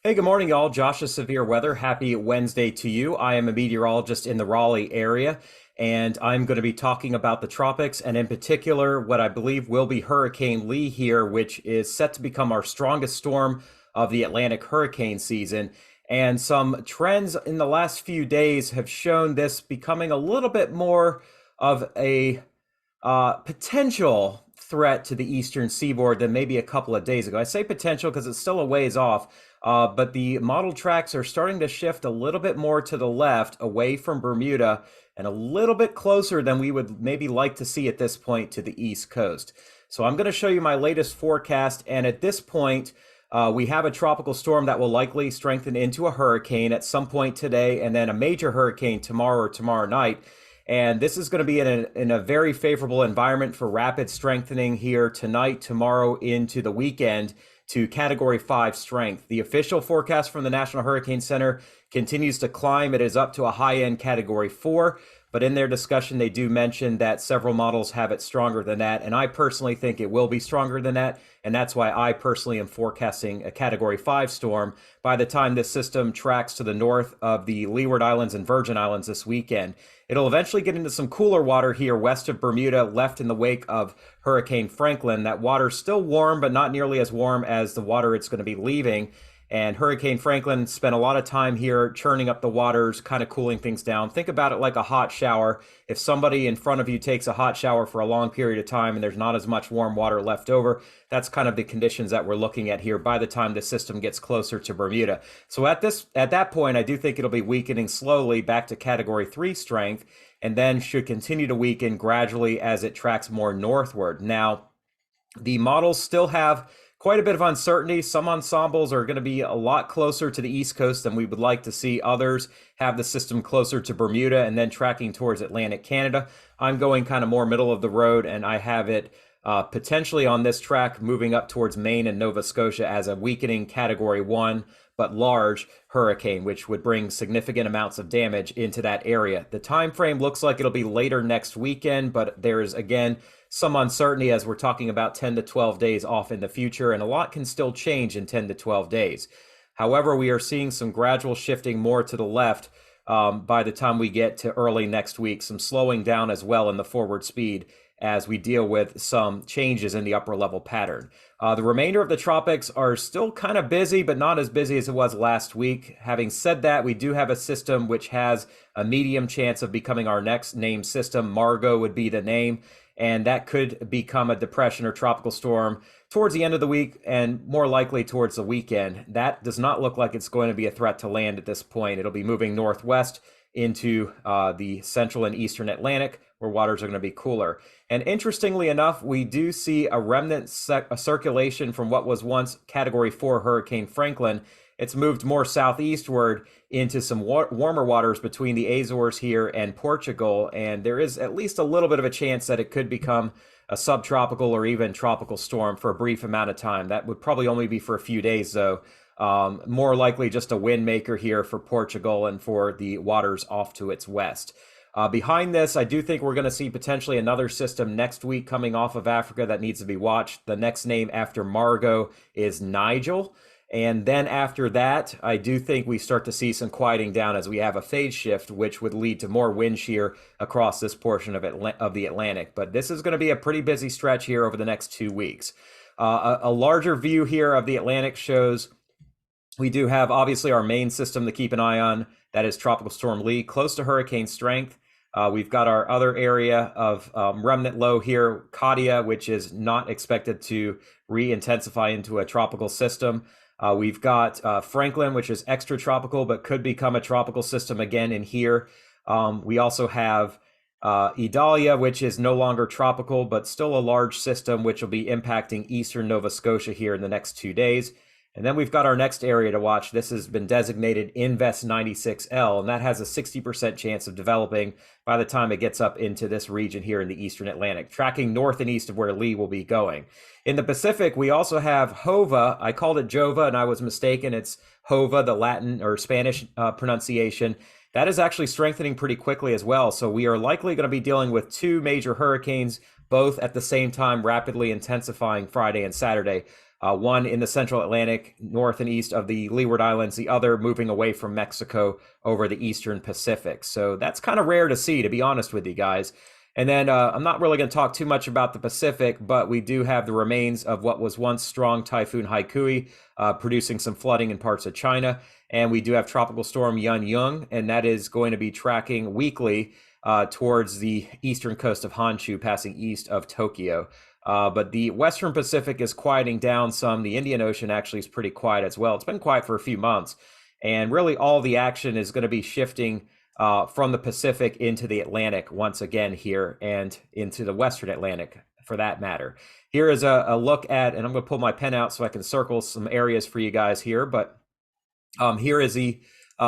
Hey, good morning, y'all. Josh's Severe Weather. Happy Wednesday to you. I am a meteorologist in the Raleigh area, and I'm going to be talking about the tropics, and in particular, what I believe will be Hurricane Lee here, which is set to become our strongest storm of the Atlantic hurricane season. And some trends in the last few days have shown this becoming a little bit more of a potential threat to the eastern seaboard than maybe a couple of days ago. I say potential because it's still a ways off, but the model tracks are starting to shift a little bit more to the left, away from Bermuda, and a little bit closer than we would maybe like to see at this point to the east coast. So I'm going to show you my latest forecast, and at this point, we have a tropical storm that will likely strengthen into a hurricane at some point today, and then a major hurricane tomorrow or tomorrow night. And this is going to be in a very favorable environment for rapid strengthening here tonight, tomorrow, into the weekend to Category 5 strength. The official forecast from the National Hurricane Center continues to climb. It is up to a high-end Category 4, but in their discussion, they do mention that several models have it stronger than that, and I personally think it will be stronger than that, and that's why I personally am forecasting a Category 5 storm by the time this system tracks to the north of the Leeward Islands and Virgin Islands this weekend. It'll eventually get into some cooler water here west of Bermuda, left in the wake of Hurricane Franklin. That water's still warm, but not nearly as warm as the water it's going to be leaving. And Hurricane Franklin spent a lot of time here churning up the waters, kind of cooling things down. Think about it like a hot shower. If somebody in front of you takes a hot shower for a long period of time and there's not as much warm water left over, that's kind of the conditions that we're looking at here by the time the system gets closer to Bermuda. So at that point, I do think it'll be weakening slowly back to Category 3 strength, and then should continue to weaken gradually as it tracks more northward. Now, the models still have quite a bit of uncertainty. Some ensembles are going to be a lot closer to the East Coast than we would like to see. Others have the system closer to Bermuda and then tracking towards Atlantic Canada. I'm going kind of more middle of the road, and I have it potentially on this track moving up towards Maine and Nova Scotia as a weakening Category 1 but large hurricane, which would bring significant amounts of damage into that area. The time frame looks like it'll be later next weekend, but there's, again, some uncertainty as we're talking about 10 to 12 days off in the future, and a lot can still change in 10 to 12 days. However, we are seeing some gradual shifting more to the left by the time we get to early next week, some slowing down as well in the forward speed as we deal with some changes in the upper level pattern. The remainder of the tropics are still kind of busy, but not as busy as it was last week. Having said that, we do have a system which has a medium chance of becoming our next named system. Margot would be the name, and that could become a depression or tropical storm towards the end of the week and more likely towards the weekend. That does not look like it's going to be a threat to land at this point. It'll be moving northwest into the central and eastern Atlantic, where waters are going to be cooler. And interestingly enough, we do see a remnant circulation from what was once Category 4 Hurricane Franklin. It's moved more southeastward into some warmer waters between the Azores here and Portugal, and there is at least a little bit of a chance that it could become a subtropical or even tropical storm for a brief amount of time. That would probably only be for a few days, though. More likely just a wind maker here for Portugal and for the waters off to its west. Behind this, I do think we're going to see potentially another system next week coming off of Africa that needs to be watched. The next name after Margot is Nigel. And then after that, I do think we start to see some quieting down as we have a phase shift, which would lead to more wind shear across this portion of the Atlantic. But this is going to be a pretty busy stretch here over the next 2 weeks. A larger view here of the Atlantic shows we do have obviously our main system to keep an eye on. That is Tropical Storm Lee, close to hurricane strength. We've got our other area of remnant low here, Katia, which is not expected to re-intensify into a tropical system. We've got Franklin, which is extra tropical, but could become a tropical system again in here. We also have Idalia, which is no longer tropical, but still a large system, which will be impacting eastern Nova Scotia here in the next 2 days. And then we've got our next area to watch. This has been designated Invest 96L, and that has a 60% chance of developing by the time it gets up into this region here in the eastern Atlantic, tracking north and east of where Lee will be going. In the Pacific, we also have Hova. I called it Jova, and I was mistaken. It's Hova, the Latin or Spanish pronunciation. That is actually strengthening pretty quickly as well. So we are likely going to be dealing with 2 major hurricanes, both at the same time, rapidly intensifying Friday and Saturday. one in the central Atlantic, north and east of the Leeward Islands, the other moving away from Mexico over the eastern Pacific. So that's kind of rare to see, to be honest with you guys. And then I'm not really going to talk too much about the Pacific, but we do have the remains of what was once strong Typhoon Haikui, producing some flooding in parts of China. And we do have Tropical Storm Yun, and that is going to be tracking weekly towards the eastern coast of Honshu, passing east of Tokyo. But the Western Pacific is quieting down some. The Indian Ocean actually is pretty quiet as well. It's been quiet for a few months. And really all the action is going to be shifting from the Pacific into the Atlantic once again here, and into the Western Atlantic for that matter. Here is a look at, and I'm going to pull my pen out so I can circle some areas for you guys here, but here is the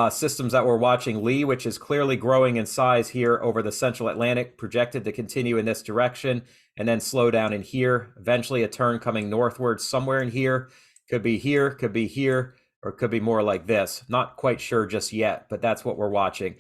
systems that we're watching. Lee, which is clearly growing in size here over the central Atlantic, projected to continue in this direction and then slow down in here. Eventually a turn coming northward somewhere in here. Could be here, could be here, or it could be more like this. Not quite sure just yet, but that's what we're watching.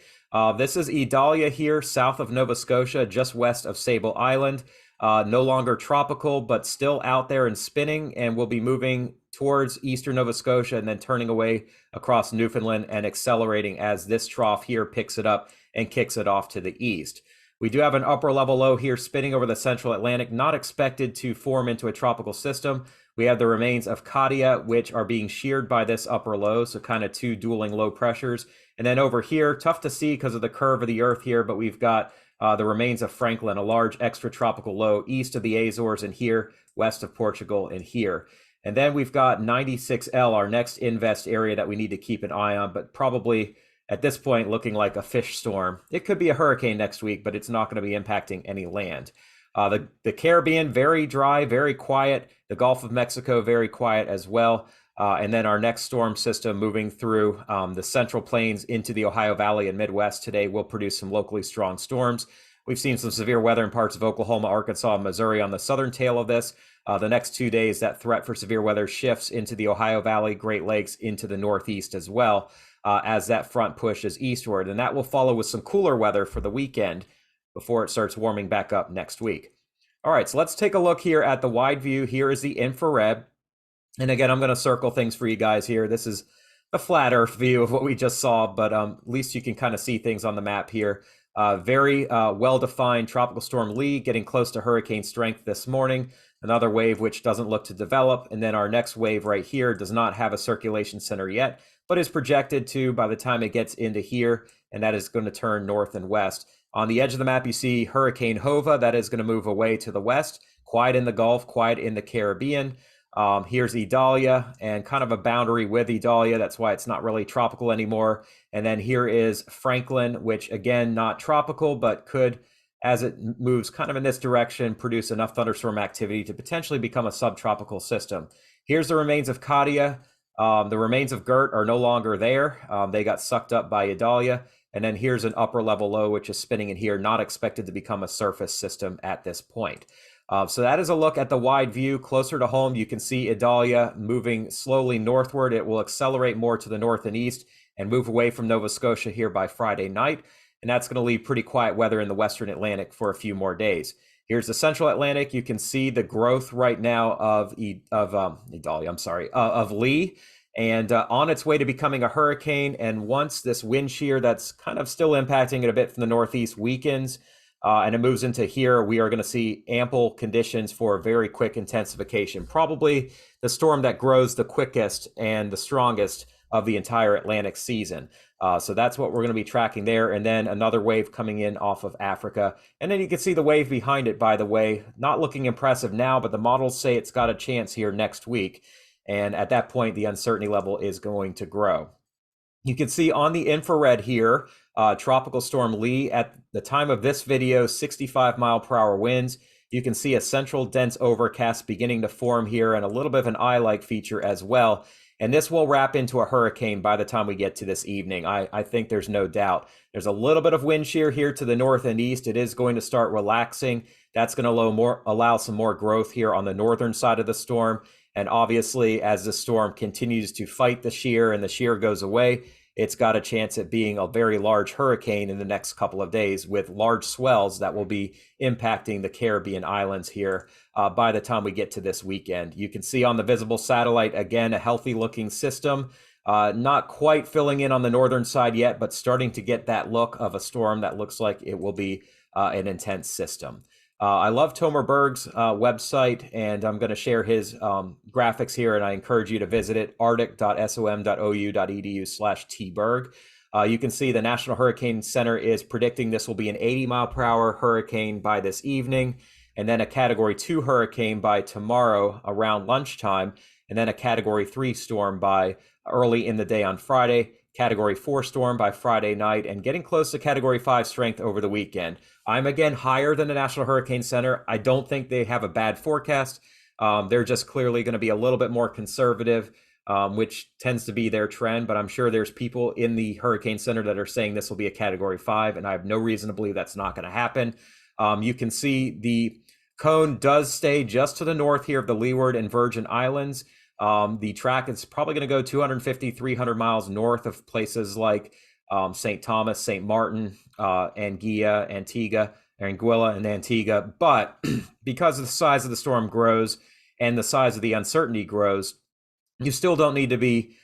This is Idalia here, south of Nova Scotia, just west of Sable Island. No longer tropical, but still out there and spinning, and will be moving towards eastern Nova Scotia and then turning away across Newfoundland and accelerating as this trough here picks it up and kicks it off to the east. We do have an upper level low here spinning over the central Atlantic, not expected to form into a tropical system. We have the remains of Katia, which are being sheared by this upper low, so kind of two dueling low pressures. And then over here, tough to see because of the curve of the Earth here, but we've got the remains of Franklin, a large extratropical low east of the Azores and here, west of Portugal and here. And then we've got 96L, our next invest area that we need to keep an eye on, but probably at this point looking like a fish storm. It could be a hurricane next week, but it's not going to be impacting any land. The Caribbean, very dry, very quiet. The Gulf of Mexico, very quiet as well. And then our next storm system moving through the Central Plains into the Ohio Valley and Midwest today will produce some locally strong storms. We've seen some severe weather in parts of Oklahoma, Arkansas, and Missouri on the southern tail of this. The next 2 days, that threat for severe weather shifts into the Ohio Valley, Great Lakes, into the Northeast as well, as that front pushes eastward. And that will follow with some cooler weather for the weekend before it starts warming back up next week. All right, so let's take a look here at the wide view. Here is the infrared. And again, I'm going to circle things for you guys here. This is a flat Earth view of what we just saw, but at least you can kind of see things on the map here. Very well-defined Tropical Storm Lee getting close to hurricane strength this morning. Another wave which doesn't look to develop. And then our next wave right here does not have a circulation center yet, but is projected to by the time it gets into here, and that is going to turn north and west. On the edge of the map, you see Hurricane Hova. That is going to move away to the west. Quiet in the Gulf, quiet in the Caribbean. Here's Idalia and kind of a boundary with Idalia. That's why it's not really tropical anymore. And then here is Franklin, which again, not tropical, but could, as it moves kind of in this direction, produce enough thunderstorm activity to potentially become a subtropical system. Here's the remains of Katia. The remains of Gert are no longer there. They got sucked up by Idalia. And then here's an upper level low, which is spinning in here, not expected to become a surface system at this point. So that is a look at the wide view. Closer to home, you can see Idalia moving slowly northward. It will accelerate more to the north and east and move away from Nova Scotia here by Friday night. And that's going to leave pretty quiet weather in the Western Atlantic for a few more days. Here's the Central Atlantic. You can see the growth right now of Idalia, of Lee, and on its way to becoming a hurricane. And once this wind shear that's kind of still impacting it a bit from the northeast weakens, and it moves into here, we are going to see ample conditions for very quick intensification. Probably the storm that grows the quickest and the strongest of the entire Atlantic season. So that's what we're going to be tracking there. And then another wave coming in off of Africa. And then you can see the wave behind it, by the way, not looking impressive now, but the models say it's got a chance here next week. And at that point, the uncertainty level is going to grow. You can see on the infrared here, Tropical Storm Lee, at the time of this video, 65-mile-per-hour winds. You can see a central dense overcast beginning to form here and a little bit of an eye-like feature as well. And this will wrap into a hurricane by the time we get to this evening. I think there's no doubt. There's a little bit of wind shear here to the north and east. It is going to start relaxing. That's going to allow some more growth here on the northern side of the storm. And obviously, as the storm continues to fight the shear and the shear goes away, it's got a chance at being a very large hurricane in the next couple of days with large swells that will be impacting the Caribbean islands here by the time we get to this weekend. You can see on the visible satellite, again, a healthy looking system. Not quite filling in on the northern side yet, but starting to get that look of a storm that looks like it will be an intense system. I love Tomer Berg's website, and I'm going to share his graphics here, and I encourage you to visit it, arctic.som.ou.edu/tberg. You can see the National Hurricane Center is predicting this will be an 80-mile-per-hour hurricane by this evening, and then a Category 2 hurricane by tomorrow around lunchtime, and then a Category 3 storm by early in the day on Friday, Category 4 storm by Friday night, and getting close to Category 5 strength over the weekend. I'm again higher than the National Hurricane Center. I don't think they have a bad forecast. They're just clearly going to be a little bit more conservative, which tends to be their trend. But I'm sure there's people in the Hurricane Center that are saying this will be a Category 5, and I have no reason to believe that's not going to happen. You can see the cone does stay just to the north here of the Leeward and Virgin Islands. The track is probably going to go 250, 300 miles north of places like St. Thomas, St. Martin, Anguilla, Anguilla, and Antigua. But because the size of the storm grows and the size of the uncertainty grows, you still don't need to be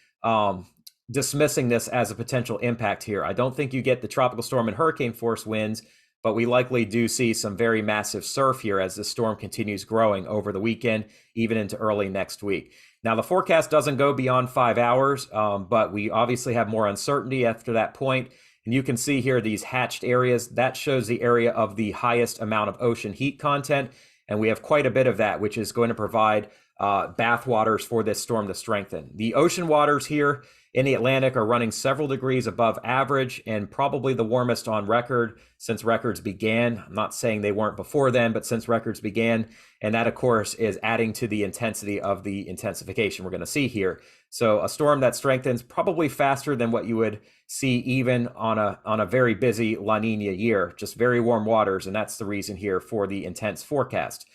dismissing this as a potential impact here. I don't think you get the tropical storm and hurricane force winds, but we likely do see some very massive surf here as the storm continues growing over the weekend, even into early next week. Now, the forecast doesn't go beyond 5 hours, but we obviously have more uncertainty after that point. And you can see here these hatched areas. That shows the area of the highest amount of ocean heat content. And we have quite a bit of that, which is going to provide bathwaters for this storm to strengthen. The ocean waters here in the Atlantic are running several degrees above average and probably the warmest on record since records began. I'm not saying they weren't before then, but since records began. And that, of course, is adding to the intensity of the intensification we're going to see here. So a storm that strengthens probably faster than what you would see even on a very busy La Nina year, just very warm waters. And that's the reason here for the intense forecast.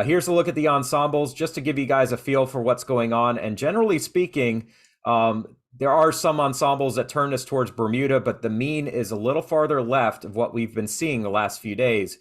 Here's a look at the ensembles just to give you guys a feel for what's going on. And generally speaking, there are some ensembles that turn us towards Bermuda, but the mean is a little farther left of what we've been seeing the last few days.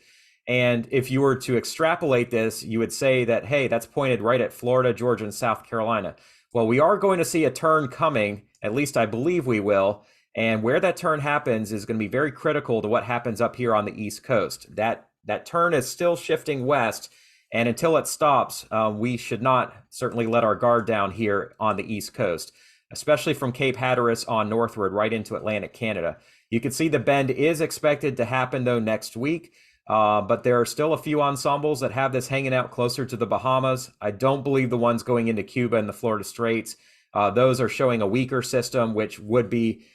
And if you were to extrapolate this, you would say that, hey, that's pointed right at Florida, Georgia, and South Carolina. Well, we are going to see a turn coming, at least I believe we will. And where that turn happens is going to be very critical to what happens up here on the East Coast. That turn is still shifting west. And until it stops, we should not certainly let our guard down here on the East Coast, especially from Cape Hatteras on northward right into Atlantic Canada. You can see the bend is expected to happen, though, next week. But there are still a few ensembles that have this hanging out closer to the Bahamas. I don't believe the ones going into Cuba and the Florida Straits. Those are showing a weaker system, which would be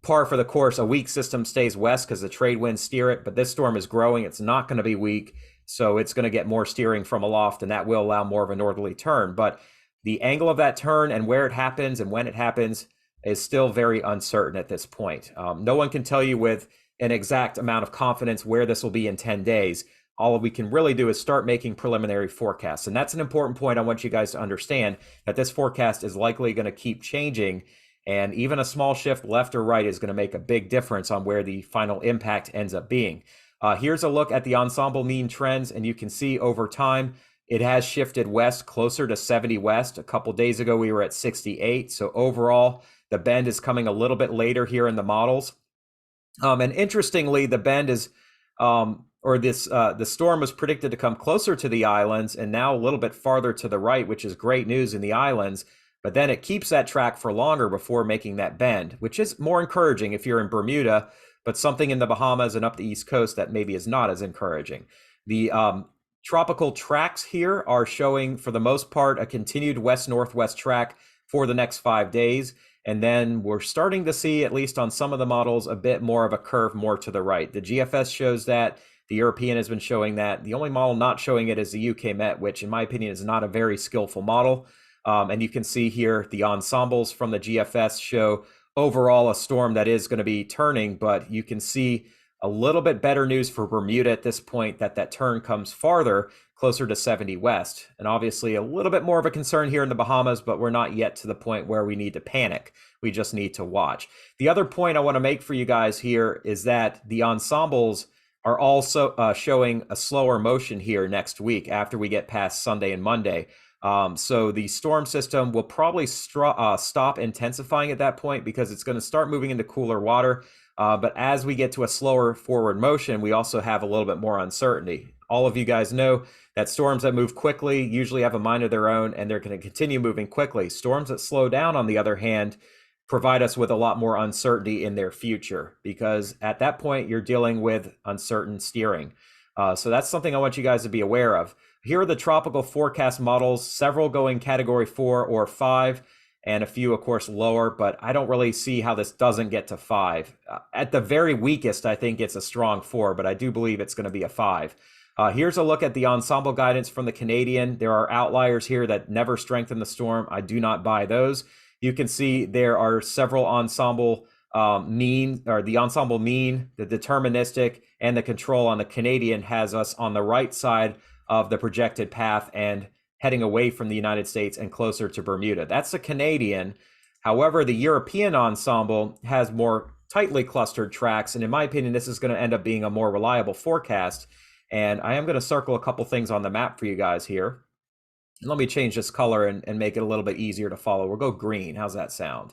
par for the course. A weak system stays west because the trade winds steer it, but this storm is growing. It's not going to be weak, so it's going to get more steering from aloft, and that will allow more of a northerly turn. But the angle of that turn and where it happens and when it happens is still very uncertain at this point. No one can tell you with an exact amount of confidence where this will be in 10 days. All we can really do is start making preliminary forecasts. And that's an important point I want you guys to understand, that this forecast is likely going to keep changing. And even a small shift left or right is going to make a big difference on where the final impact ends up being. Here's a look at the ensemble mean trends, and you can see over time, it has shifted west closer to 70 west. A couple days ago, we were at 68. So overall, the bend is coming a little bit later here in the models. And interestingly, the bend is, the storm was predicted to come closer to the islands and now a little bit farther to the right, which is great news in the islands. But then it keeps that track for longer before making that bend, which is more encouraging if you're in Bermuda, but something in the Bahamas and up the East Coast that maybe is not as encouraging. The tropical tracks here are showing, for the most part, a continued west-northwest track for the next 5 days. And then we're starting to see, at least on some of the models, a bit more of a curve more to the right. The GFS shows that. The European has been showing that. The only model not showing it is the UK Met, which in my opinion is not a very skillful model. And you can see here the ensembles from the GFS show overall a storm that is going to be turning, but you can see A little bit better news for Bermuda at this point, that turn comes farther, closer to 70 west. And obviously a little bit more of a concern here in the Bahamas, but we're not yet to the point where we need to panic. We just need to watch. The other point I want to make for you guys here is that the ensembles are also showing a slower motion here next week after we get past Sunday and Monday. So the storm system will probably stop intensifying at that point because it's going to start moving into cooler water. But as we get to a slower forward motion, we also have a little bit more uncertainty. All of you guys know that storms that move quickly usually have a mind of their own, and they're going to continue moving quickly. Storms that slow down, on the other hand, provide us with a lot more uncertainty in their future, because at that point you're dealing with uncertain steering. So that's something I want you guys to be aware of. Here are the tropical forecast models, several going category 4 or 5, and a few, of course, lower, but I don't really see how this doesn't get to 5. At the very weakest, I think it's a strong 4, but I do believe it's going to be a 5. Here's a look at the ensemble guidance from the Canadian. There are outliers here that never strengthen the storm. I do not buy those. You can see there are several ensemble mean, or the ensemble mean, the deterministic, and the control on the Canadian has us on the right side of the projected path and heading away from the United States and closer to Bermuda. That's the Canadian. However, the European ensemble has more tightly clustered tracks, and in my opinion, this is going to end up being a more reliable forecast. And I am going to circle a couple things on the map for you guys here. And let me change this color and make it a little bit easier to follow. We'll go green. How's that sound?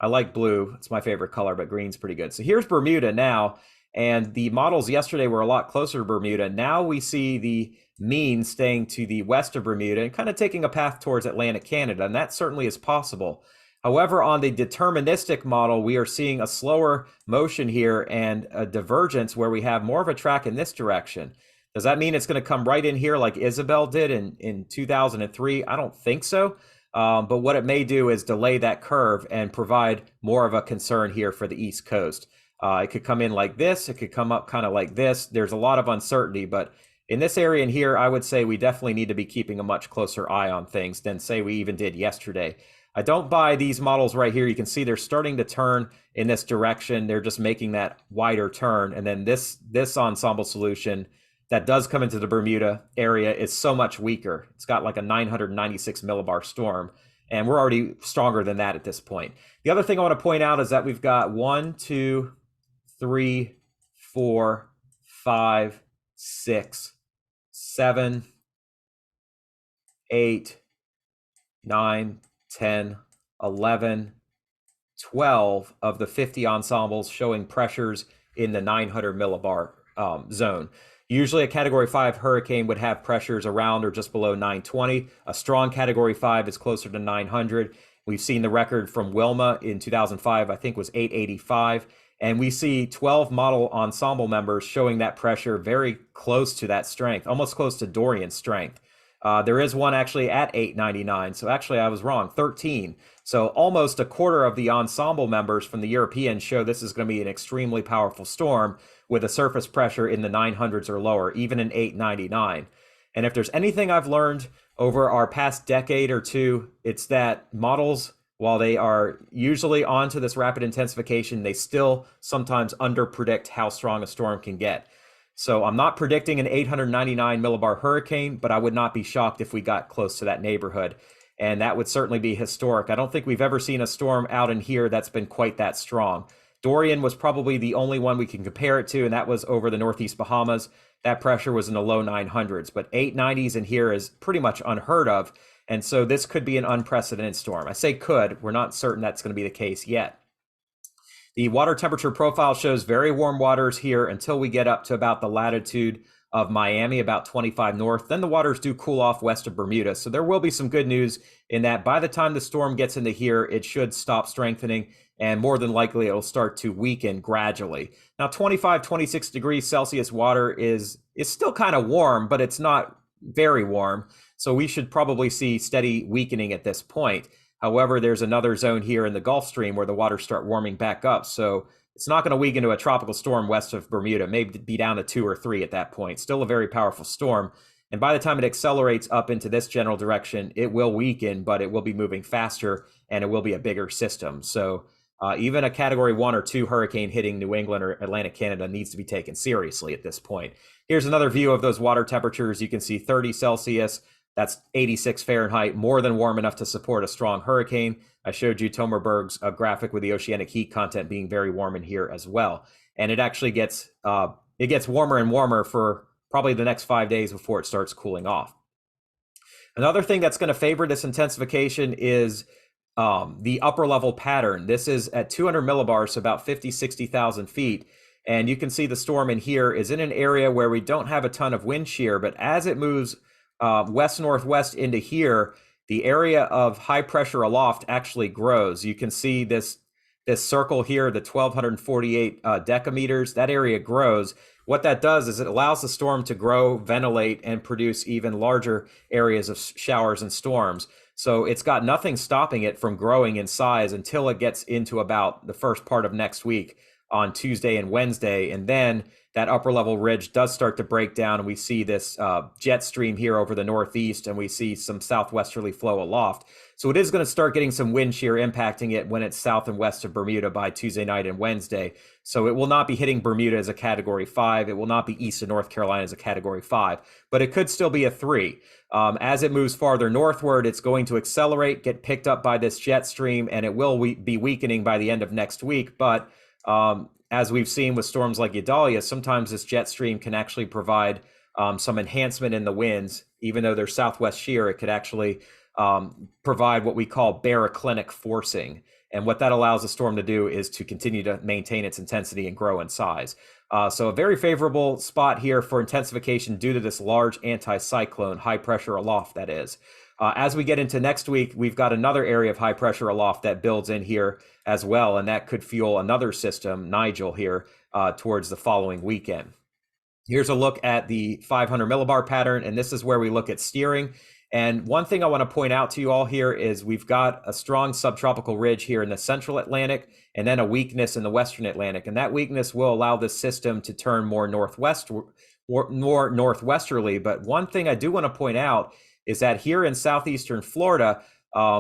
I like blue. It's my favorite color, but green's pretty good. So here's Bermuda now. And the models yesterday were a lot closer to Bermuda. Now we see the mean staying to the west of Bermuda and kind of taking a path towards Atlantic Canada. And that certainly is possible. However, on the deterministic model, we are seeing a slower motion here and a divergence where we have more of a track in this direction. Does that mean it's going to come right in here like Isabel did in 2003? I don't think so. But what it may do is delay that curve and provide more of a concern here for the East Coast. It could come in like this. It could come up kind of like this. There's a lot of uncertainty, but in this area in here, I would say we definitely need to be keeping a much closer eye on things than say we even did yesterday. I don't buy these models right here. You can see they're starting to turn in this direction. They're just making that wider turn. And then this ensemble solution that does come into the Bermuda area is so much weaker. It's got like a 996 millibar storm, and we're already stronger than that at this point. The other thing I want to point out is that we've got 1, 2, 3, 4, 5, 6, 7, 8, 9, 10, 11, 12 of the 50 ensembles showing pressures in the 900 millibar zone. Usually a category 5 hurricane would have pressures around or just below 920. A strong category 5 is closer to 900. We've seen the record from Wilma in 2005, I think was 885. And we see 12 model ensemble members showing that pressure very close to that strength, almost close to Dorian strength. There is one actually at 899. So actually I was wrong, 13. So almost a quarter of the ensemble members from the European show this is going to be an extremely powerful storm with a surface pressure in the 900s or lower, even in 899. And if there's anything I've learned over our past decade or two, it's that models, while they are usually onto this rapid intensification, they still sometimes underpredict how strong a storm can get. So I'm not predicting an 899 millibar hurricane, but I would not be shocked if we got close to that neighborhood. And that would certainly be historic. I don't think we've ever seen a storm out in here that's been quite that strong. Dorian was probably the only one we can compare it to, and that was over the Northeast Bahamas. That pressure was in the low 900s, but 890s in here is pretty much unheard of. And so this could be an unprecedented storm. I say could, we're not certain that's going to be the case yet. The water temperature profile shows very warm waters here until we get up to about the latitude of Miami, about 25 north. Then the waters do cool off west of Bermuda. So there will be some good news in that by the time the storm gets into here, it should stop strengthening, and more than likely it'll start to weaken gradually. Now 25, 26 degrees Celsius water is still kind of warm, but it's not very warm. So we should probably see steady weakening at this point. However, there's another zone here in the Gulf Stream where the waters start warming back up. So it's not going to weaken to a tropical storm west of Bermuda, maybe be down to 2 or 3 at that point. Still a very powerful storm. And by the time it accelerates up into this general direction, it will weaken, but it will be moving faster and it will be a bigger system. So Even a category 1 or 2 hurricane hitting New England or Atlantic Canada needs to be taken seriously at this point. Here's another view of those water temperatures. You can see 30 Celsius, that's 86 Fahrenheit, more than warm enough to support a strong hurricane. I showed you Tomerberg's graphic with the oceanic heat content being very warm in here as well. And it actually gets warmer and warmer for probably the next 5 days before it starts cooling off. Another thing that's going to favor this intensification is the upper level pattern. This is at 200 millibars, so about 50, 60,000 feet. And you can see the storm in here is in an area where we don't have a ton of wind shear, but as it moves west-northwest into here, the area of high pressure aloft actually grows. You can see this circle here, the 1,248 decameters, that area grows. What that does is it allows the storm to grow, ventilate, and produce even larger areas of showers and storms. So it's got nothing stopping it from growing in size until it gets into about the first part of next week on Tuesday and Wednesday. And then that upper level ridge does start to break down, and we see this jet stream here over the northeast, and we see some southwesterly flow aloft. So it is going to start getting some wind shear impacting it when it's south and west of Bermuda by Tuesday night and Wednesday. So it will not be hitting Bermuda as a category 5. It will not be east of North Carolina as a category 5, but it could still be a 3. As it moves farther northward, it's going to accelerate, get picked up by this jet stream, and it will be weakening by the end of next week. But as we've seen with storms like Idalia, sometimes this jet stream can actually provide some enhancement in the winds. Even though there's southwest shear, it could actually provide what we call baroclinic forcing. And what that allows the storm to do is to continue to maintain its intensity and grow in size. So a very favorable spot here for intensification due to this large anticyclone, high pressure aloft, that is. As we get into next week, we've got another area of high pressure aloft that builds in here as well, and that could fuel another system, Nigel, here towards the following weekend. Here's a look at the 500 millibar pattern, and this is where we look at steering. And one thing I want to point out to you all here is we've got a strong subtropical ridge here in the central Atlantic, and then a weakness in the western Atlantic. And that weakness will allow this system to turn more northwesterly. But one thing I do want to point out is that here in southeastern Florida,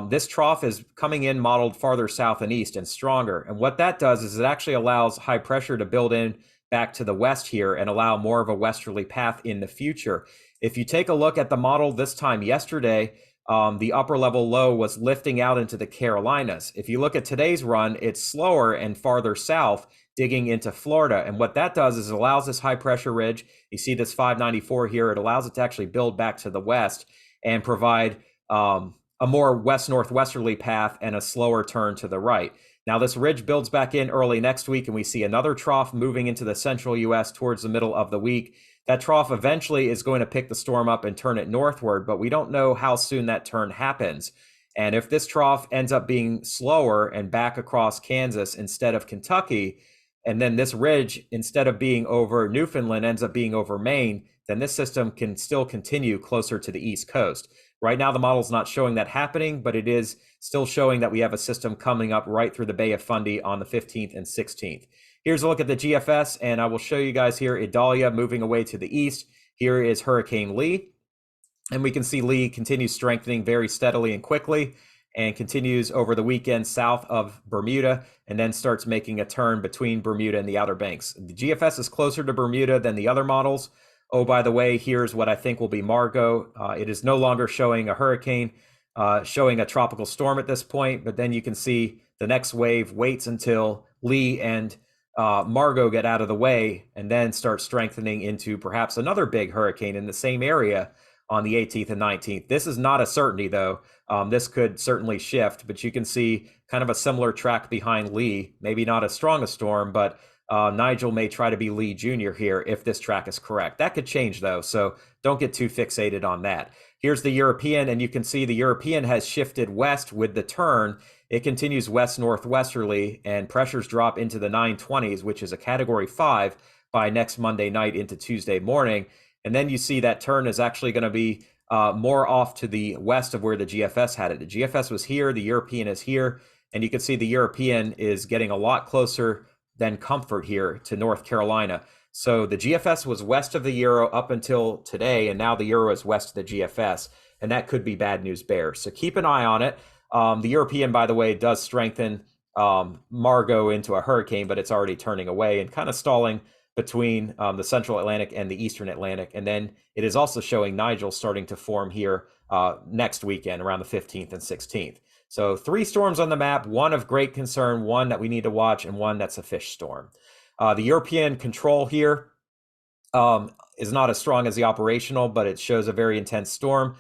this trough is coming in modeled farther south and east and stronger. And what that does is it actually allows high pressure to build in back to the west here and allow more of a westerly path in the future. If you take a look at the model this time yesterday, the upper level low was lifting out into the Carolinas. If you look at today's run, it's slower and farther south, digging into Florida. And what that does is it allows this high pressure ridge, you see this 594 here, it allows it to actually build back to the west and provide a more west-northwesterly path and a slower turn to the right. Now this ridge builds back in early next week, and we see another trough moving into the central U.S. towards the middle of the week. That trough eventually is going to pick the storm up and turn it northward, but we don't know how soon that turn happens. And if this trough ends up being slower and back across Kansas instead of Kentucky, and then this ridge, instead of being over Newfoundland, ends up being over Maine, then this system can still continue closer to the East Coast. Right now, the model's not showing that happening, but it is still showing that we have a system coming up right through the Bay of Fundy on the 15th and 16th. Here's a look at the GFS, and I will show you guys here Idalia moving away to the east. Here is Hurricane Lee, and we can see Lee continues strengthening very steadily and quickly and continues over the weekend south of Bermuda and then starts making a turn between Bermuda and the Outer Banks. The GFS is closer to Bermuda than the other models. Oh, by the way, here's what I think will be Margot. It is no longer showing a hurricane, showing a tropical storm at this point, but then you can see the next wave waits until Lee and Margot get out of the way and then start strengthening into perhaps another big hurricane in the same area on the 18th and 19th. This is not a certainty, though. This could certainly shift, but you can see kind of a similar track behind Lee. Maybe not as strong a storm, but Nigel may try to be Lee Jr. here if this track is correct. That could change, though, so don't get too fixated on that. Here's the European, and you can see the European has shifted west with the turn. It continues west-northwesterly, and pressures drop into the 920s, which is a Category 5 by next Monday night into Tuesday morning. And then you see that turn is actually going to be more off to the west of where the GFS had it. The GFS was here, the European is here, and you can see the European is getting a lot closer than comfort here to North Carolina. So the GFS was west of the Euro up until today, and now the Euro is west of the GFS, and that could be bad news bears. So keep an eye on it. The European, by the way, does strengthen Margot into a hurricane, but it's already turning away and kind of stalling between the central Atlantic and the eastern Atlantic. And then it is also showing Nigel starting to form here next weekend around the 15th and 16th. So 3 storms on the map, one of great concern, one that we need to watch, and one that's a fish storm. The European control here is not as strong as the operational, but it shows a very intense storm.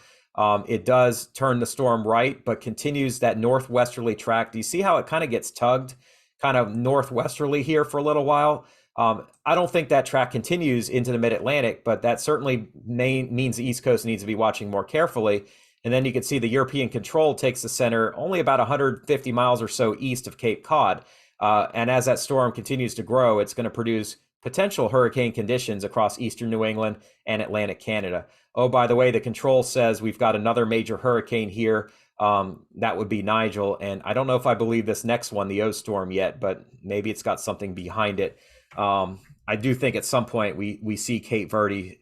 It does turn the storm right, but continues that northwesterly track. Do you see how it kind of gets tugged kind of northwesterly here for a little while? I don't think that track continues into the mid-Atlantic, but that certainly means the East Coast needs to be watching more carefully. And then you can see the European control takes the center only about 150 miles or so east of Cape Cod. And as that storm continues to grow, it's going to produce potential hurricane conditions across eastern New England and Atlantic Canada. Oh, by the way, the control says we've got another major hurricane here. That would be Nigel. And I don't know if I believe this next one, the O storm, yet, but maybe it's got something behind it. I do think at some point we see Cape Verde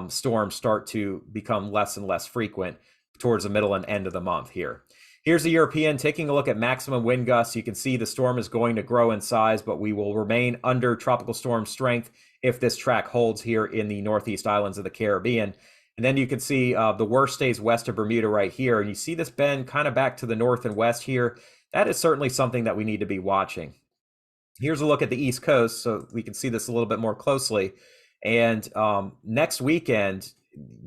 storms start to become less and less frequent towards the middle and end of the month here. Here's the European taking a look at maximum wind gusts. You can see the storm is going to grow in size, but we will remain under tropical storm strength if this track holds here in the Northeast Islands of the Caribbean. And then you can see the worst stays west of Bermuda right here. And you see this bend kind of back to the north and west here. That is certainly something that we need to be watching. Here's a look at the East Coast so we can see this a little bit more closely. And next weekend,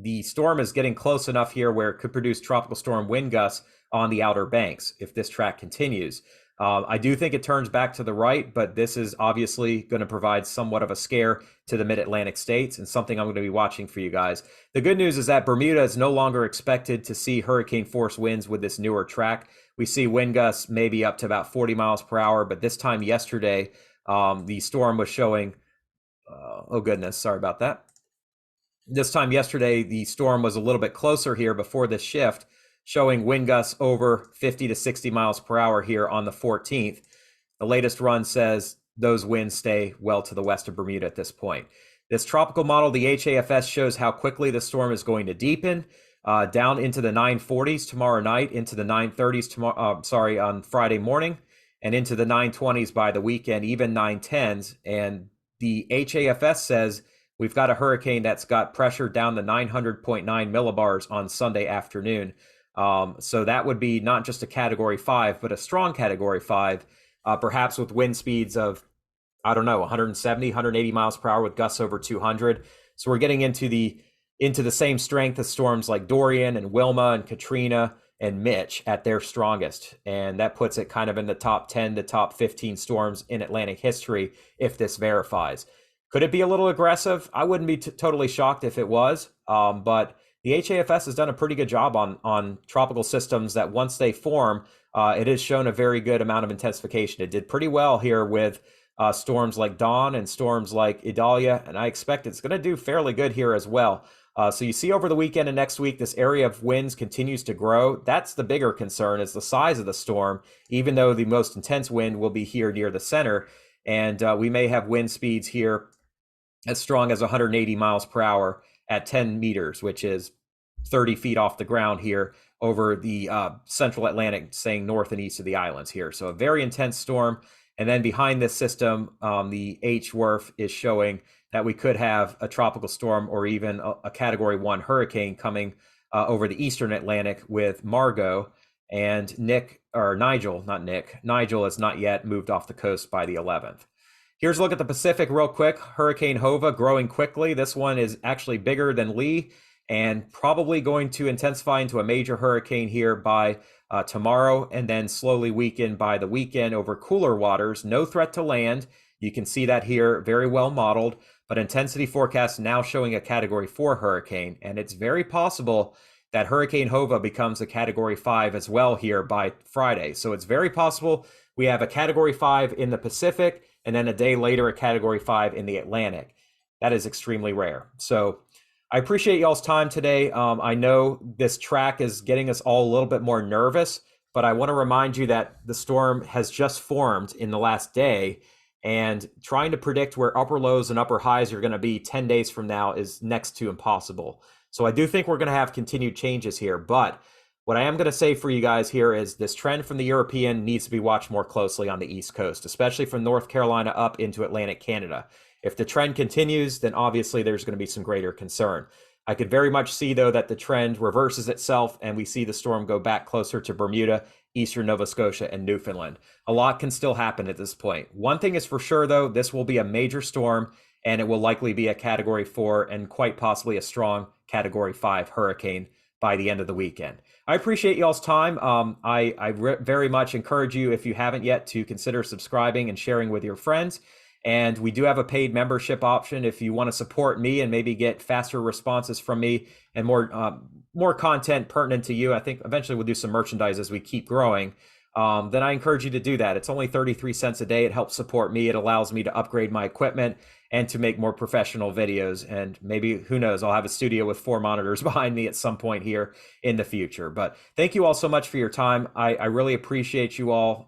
the storm is getting close enough here where it could produce tropical storm wind gusts on the Outer Banks if this track continues. I do think it turns back to the right, but this is obviously going to provide somewhat of a scare to the mid-Atlantic states and something I'm going to be watching for you guys. The good news is that Bermuda is no longer expected to see hurricane force winds with this newer track. We see wind gusts maybe up to about 40 miles per hour, but this time yesterday, the storm was showing, oh goodness, sorry about that. This time yesterday, the storm was a little bit closer here before this shift, showing wind gusts over 50 to 60 miles per hour here on the 14th. The latest run says those winds stay well to the west of Bermuda at this point. This tropical model, the HAFS, shows how quickly the storm is going to deepen down into the 940s tomorrow night, into the 930s tomorrow, on Friday morning, and into the 920s by the weekend, even 910s. And the HAFS says we've got a hurricane that's got pressure down to 900.9 millibars on Sunday afternoon. So that would be not just a Category 5, but a strong Category 5, perhaps with wind speeds of, I don't know, 170, 180 miles per hour with gusts over 200. So we're getting into the same strength as storms like Dorian and Wilma and Katrina and Mitch at their strongest. And that puts it kind of in the top 10 to top 15 storms in Atlantic history if this verifies. Could it be a little aggressive? I wouldn't be totally shocked if it was, but the HAFS has done a pretty good job on tropical systems that once they form, it has shown a very good amount of intensification. It did pretty well here with storms like Dawn and storms like Idalia, and I expect it's going to do fairly good here as well. So you see over the weekend and next week, this area of winds continues to grow. That's the bigger concern, is the size of the storm, even though the most intense wind will be here near the center. And we may have wind speeds here as strong as 180 miles per hour at 10 meters, which is 30 feet off the ground here over the central Atlantic, saying north and east of the islands here. So a very intense storm. And then behind this system, the HWRF is showing that we could have a tropical storm or even a Category 1 hurricane coming over the eastern Atlantic with Margot. And Nigel has not yet moved off the coast by the 11th. Here's a look at the Pacific real quick. Hurricane Hova growing quickly. This one is actually bigger than Lee and probably going to intensify into a major hurricane here by tomorrow, and then slowly weaken by the weekend over cooler waters. No threat to land. You can see that here, very well modeled, but intensity forecast now showing a Category 4 hurricane, and it's very possible that Hurricane Hova becomes a Category 5 as well here by Friday. So it's very possible we have a Category 5 in the Pacific, and then a day later, a Category 5 in the Atlantic. That is extremely rare. So I appreciate y'all's time today. I know this track is getting us all a little bit more nervous, but I want to remind you that the storm has just formed in the last day, and trying to predict where upper lows and upper highs are going to be 10 days from now is next to impossible. So I do think we're going to have continued changes here, but What I am going to say for you guys here is this trend from the European needs to be watched more closely on the East Coast, especially from North Carolina up into Atlantic Canada. If the trend continues, then obviously there's going to be some greater concern. I could very much see, though, that the trend reverses itself and we see the storm go back closer to Bermuda, eastern Nova Scotia, and Newfoundland. A lot can still happen at this point. One thing is for sure, though, this will be a major storm and it will likely be a Category 4 and quite possibly a strong Category 5 hurricane by the end of the weekend. I appreciate y'all's time. I very much encourage you, if you haven't yet, to consider subscribing and sharing with your friends. And we do have a paid membership option if you want to support me and maybe get faster responses from me and more content pertinent to you. I think eventually we'll do some merchandise as we keep growing. Then I encourage you to do that. It's only 33 cents a day. It helps support me. It allows me to upgrade my equipment and to make more professional videos. And maybe, who knows, I'll have a studio with 4 monitors behind me at some point here in the future. But thank you all so much for your time. I really appreciate you all.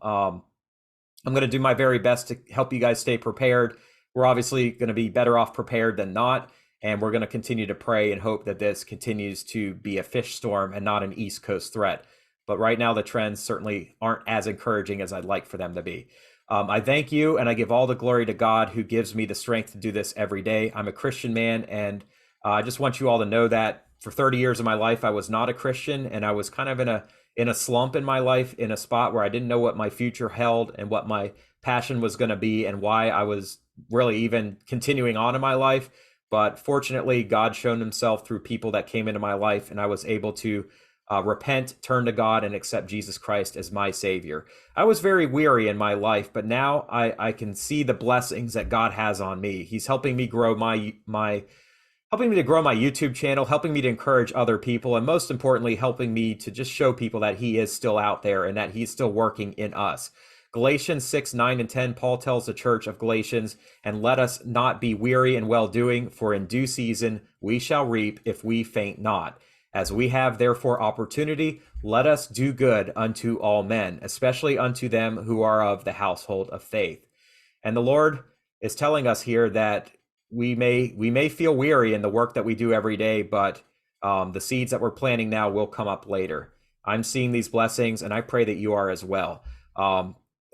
I'm going to do my very best to help you guys stay prepared. We're obviously going to be better off prepared than not. And we're going to continue to pray and hope that this continues to be a fish storm and not an East Coast threat. But right now, the trends certainly aren't as encouraging as I'd like for them to be. I thank you, and I give all the glory to God who gives me the strength to do this every day. I'm a Christian man, and I just want you all to know that for 30 years of my life, I was not a Christian, and I was kind of in a slump in my life, in a spot where I didn't know what my future held and what my passion was going to be and why I was really even continuing on in my life. But fortunately, God showed himself through people that came into my life, and I was able to repent, turn to God, and accept Jesus Christ as my Savior. I was very weary in my life, but now I can see the blessings that God has on me. He's helping me grow helping me to grow my YouTube channel, helping me to encourage other people, and most importantly, helping me to just show people that he is still out there and that he's still working in us. Galatians 6, 9, and 10, Paul tells the church of Galatians, and let us not be weary in well-doing, for in due season we shall reap if we faint not. As we have therefore opportunity, let us do good unto all men, especially unto them who are of the household of faith. And the Lord is telling us here that we may feel weary in the work that we do every day, but the seeds that we're planting now will come up later. I'm seeing these blessings, and I pray that you are as well.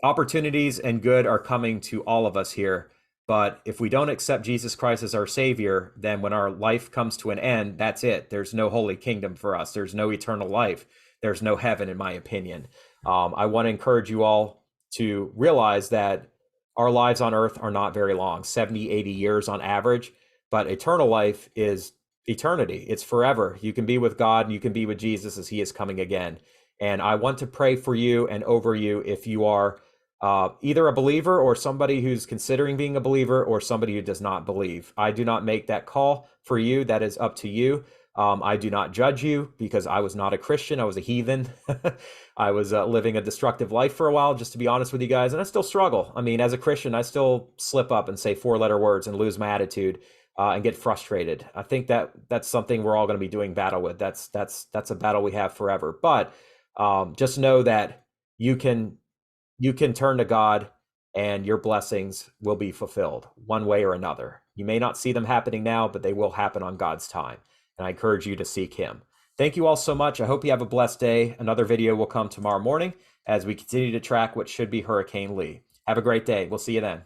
Opportunities and good are coming to all of us here. But if we don't accept Jesus Christ as our Savior, then when our life comes to an end, that's it. There's no holy kingdom for us. There's no eternal life. There's no heaven, in my opinion. I want to encourage you all to realize that our lives on earth are not very long, 70, 80 years on average, but eternal life is eternity. It's forever. You can be with God and you can be with Jesus as he is coming again. And I want to pray for you and over you if you are either a believer or somebody who's considering being a believer or somebody who does not believe. I do not make that call for you. That is up to you. I do not judge you because I was not a Christian. I was a heathen. I was living a destructive life for a while, just to be honest with you guys. And I still struggle. I mean, as a Christian, I still slip up and say 4-letter words and lose my attitude and get frustrated. I think that's something we're all going to be doing battle with. That's a battle we have forever. But just know that you can turn to God and your blessings will be fulfilled one way or another. You may not see them happening now, but they will happen on God's time. And I encourage you to seek him. Thank you all so much. I hope you have a blessed day. Another video will come tomorrow morning as we continue to track what should be Hurricane Lee. Have a great day. We'll see you then.